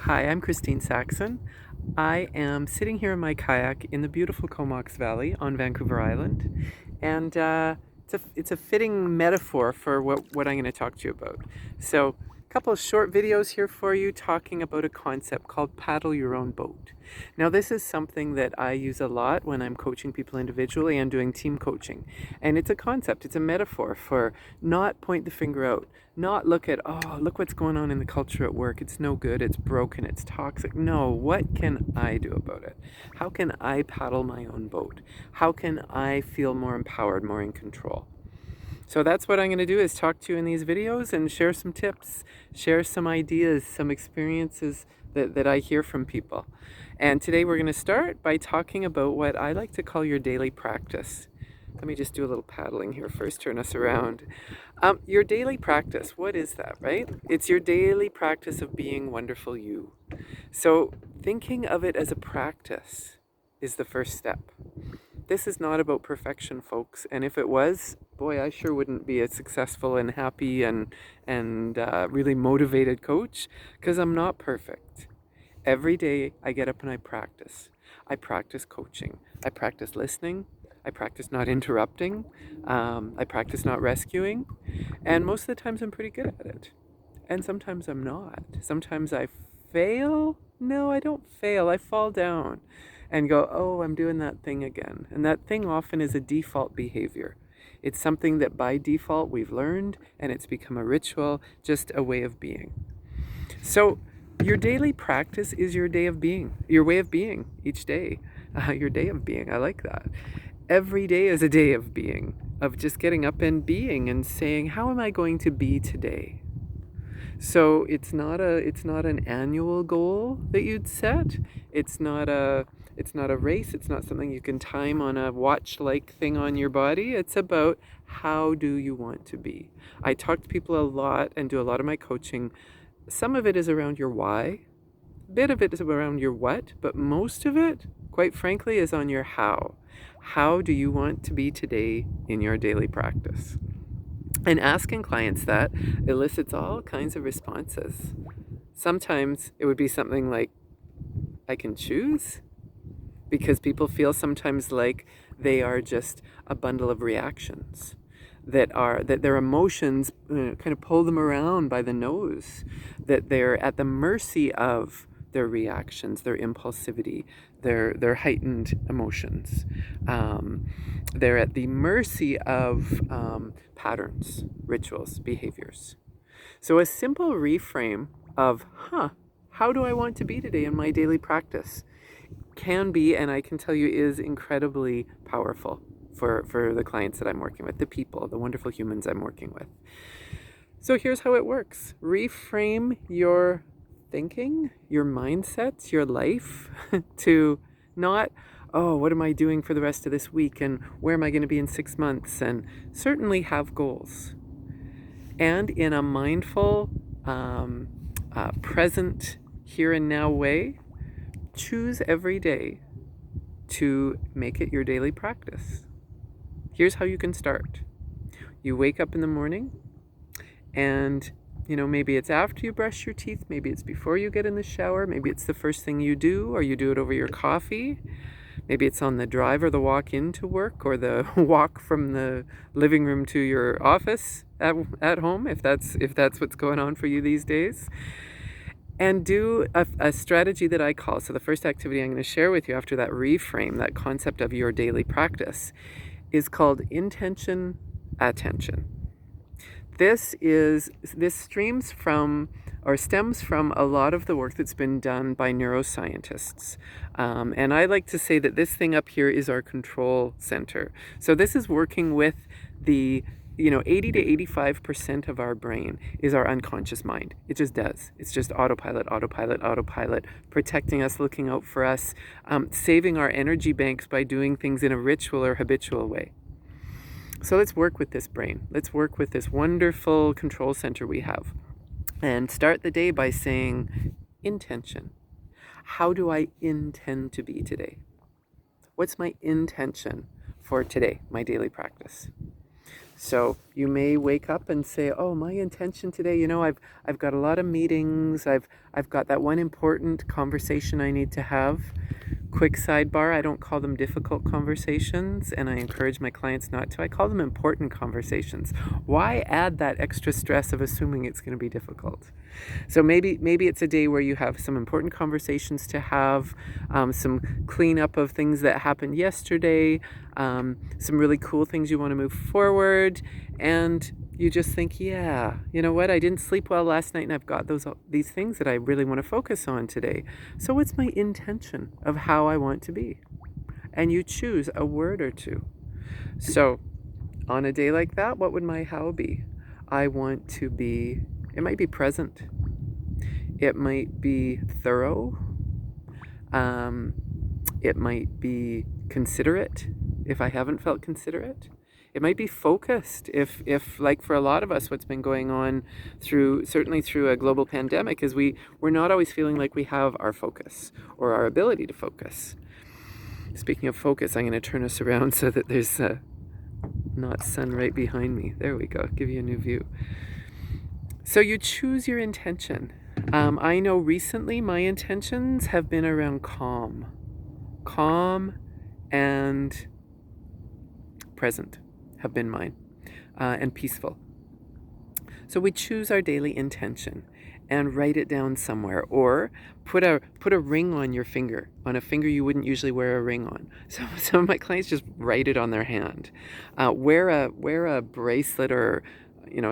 Hi, I'm Christine Saxon. I am sitting here in my kayak in the beautiful Comox Valley on Vancouver Island, and it's a fitting metaphor for what I'm going to talk to you about. So, a couple of short videos here for you talking about a concept called paddle your own boat. Now, this is something that I use a lot when I'm coaching people individually and doing team coaching. And it's a concept, it's a metaphor for not point the finger out, not look at, oh, look what's going on in the culture at work. It's no good, it's broken, it's toxic. No, what can I do about it? How can I paddle my own boat? How can I feel more empowered, more in control? So that's what I'm going to do is talk to you in these videos and share some tips, share some ideas, some experiences that I hear from people. And today we're going to start by talking about what I like to call your daily practice. Let me just do a little paddling here first, turn us around. Your daily practice, what is that, right? It's your daily practice of being wonderful you. So thinking of it as a practice is the first step. This is not about perfection, folks. And if it was, boy, I sure wouldn't be a successful and happy and really motivated coach, because I'm not perfect. Every day I get up and I practice. I practice coaching. I practice listening. I practice not interrupting. I practice not rescuing. And most of the times I'm pretty good at it. And sometimes I'm not. Sometimes I fail. No, I don't fail. I fall down and go, oh, I'm doing that thing again. And that thing often is a default behavior. It's something that by default we've learned, and it's become a ritual, just a way of being. So your daily practice is your day of being, your way of being each day. Your day of being. I like that. Every day is a day of being, of just getting up and being and saying, how am I going to be today? So it's not an annual goal that you'd set. It's not a race. It's not something you can time on a watch-like thing on your body. It's about how do you want to be. I talk to people a lot and do a lot of my coaching. Some of it is around your why. A bit of it is around your what, but most of it, quite frankly, is on your how. How do you want to be today in your daily practice? And asking clients that elicits all kinds of responses. Sometimes it would be something like, I can choose, because people feel sometimes like they are just a bundle of reactions, that their emotions kind of pull them around by the nose, that they're at the mercy of their reactions, their impulsivity, their heightened emotions. They're at the mercy of patterns, rituals, behaviors. So a simple reframe of, how do I want to be today in my daily practice can be, and I can tell you is incredibly powerful for the clients that I'm working with, the people, the wonderful humans I'm working with. So here's how it works. Reframe your thinking, your mindsets, your life to not, oh, what am I doing for the rest of this week and where am I going to be in 6 months? And certainly have goals. And in a mindful, present, here and now way, choose every day to make it your daily practice. Here's how you can start. You wake up in the morning and maybe it's after you brush your teeth, maybe it's before you get in the shower, maybe it's the first thing you do, or you do it over your coffee. Maybe it's on the drive or the walk into work, or the walk from the living room to your office at home, if that's what's going on for you these days. And do a strategy that I call, so the first activity I'm going to share with you after that reframe, that concept of your daily practice, is called intention attention. This stems from a lot of the work that's been done by neuroscientists. And I like to say that this thing up here is our control center. So this is working with the 80 to 85% of our brain is our unconscious mind. It just does. It's just autopilot, protecting us, looking out for us, saving our energy banks by doing things in a ritual or habitual way. So let's work with this brain. Let's work with this wonderful control center we have. And start the day by saying, intention. How do I intend to be today? What's my intention for today, my daily practice? So you may wake up and say, "Oh, my intention today, I've got a lot of meetings. I've got that one important conversation I need to have." Quick sidebar, I don't call them difficult conversations, and I encourage my clients not to. I call them important conversations. Why add that extra stress of assuming it's going to be difficult? So maybe it's a day where you have some important conversations to have, some cleanup of things that happened yesterday, some really cool things you want to move forward, and you just think, yeah, you know what? I didn't sleep well last night, and I've got these things that I really want to focus on today. So what's my intention of how I want to be? And you choose a word or two. So on a day like that, what would my how be? I want to be, it might be present. It might be thorough. It might be considerate if I haven't felt considerate. It might be focused if like for a lot of us, what's been going on certainly through a global pandemic is we're not always feeling like we have our focus or our ability to focus. Speaking of focus, I'm going to turn us around so that there's not sun right behind me. There we go. Give you a new view. So you choose your intention. I know recently my intentions have been around calm and present have been mine, and peaceful. So we choose our daily intention and write it down somewhere, or put a ring on your finger, on a finger you wouldn't usually wear a ring on. So some of my clients just write it on their hand. Wear a bracelet or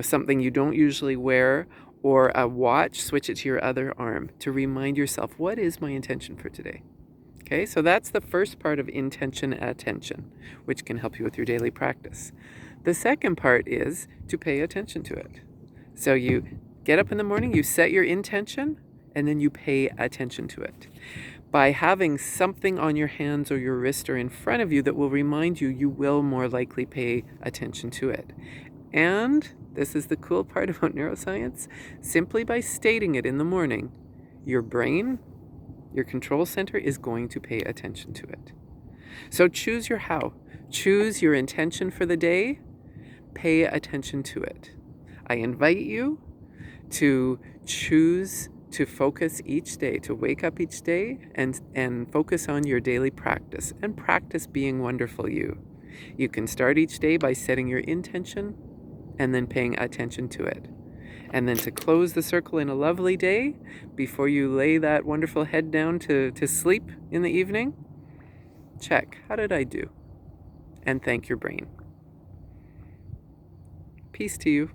something you don't usually wear, or a watch. Switch it to your other arm to remind yourself, what is my intention for today? Okay, so that's the first part of intention attention, which can help you with your daily practice. The second part is to pay attention to it. So you get up in the morning, you set your intention, and then you pay attention to it. By having something on your hands or your wrist or in front of you that will remind you, you will more likely pay attention to it. And this is the cool part about neuroscience, simply by stating it in the morning, your brain, your control center, is going to pay attention to it. So choose your how. Choose your intention for the day. Pay attention to it. I invite you to choose to focus each day, to wake up each day and focus on your daily practice and practice being wonderful you. You can start each day by setting your intention and then paying attention to it. And then to close the circle in a lovely day, before you lay that wonderful head down to sleep in the evening, check, how did I do? And thank your brain. Peace to you.